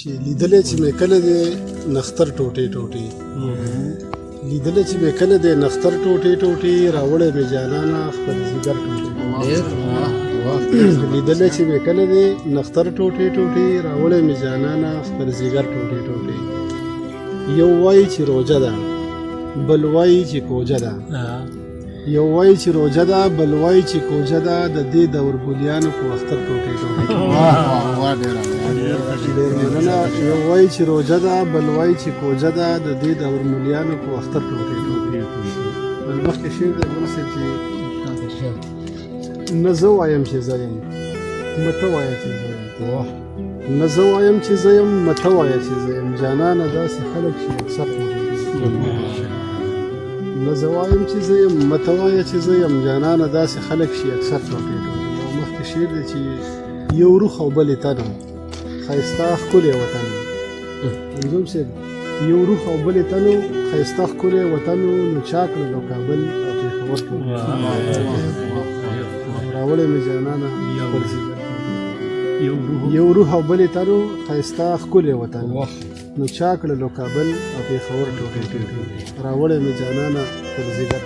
چې لیدلې چې مې کله دی نختر ټوټې ټوټې لیدلې چې مې کله دی نختر ټوټې ټوټې راوړې مې جانانه خپل ځیګر ټوټې لیدلې چې مې کله دی نختر ټوټې ټوټې راوړې مې جانانه خپل ځیګر ټوټې ټوټې یو وایي چې روجه ده بل وایي چې کوجه ده یو وایي چې روجه ده بل وایي چې کوجه ده د دې دور ګولیانو په اختر ټوټې ټوټې یو وایي چې روجه ده بل وایي چې کوجه ده د دې دور مولیانو په اختر ټوټې ټوټې بل مخکې شعر دی بل صاحب چې نه زه وایم چې زه یم مته وایه چې زه یم نه زه وایم چې زه یم مته وایه چې زه یم جانانه داسې خلک چې اکثر نه زه وایم چې زه یم مته وایه چې زه یم جانانه داسې خلک چې اکثر ټوټې ټوټې او مخکې شعر دی چې یو روح او بلې تنه ښایسته ښکلی وطن منظوم صاحب یو روح او بلې تنو ښایسته ښکلی وطنو نو چا کړلو کابل او پېښور ټوټې راوړې مې جانانه خپل ځیګر یو روح او بلې تنو ښایسته ښکلی وطن نو چا کړلو کابل او پېښور ټوټې ټوټې راوړې مې جانانه خپل ځیګر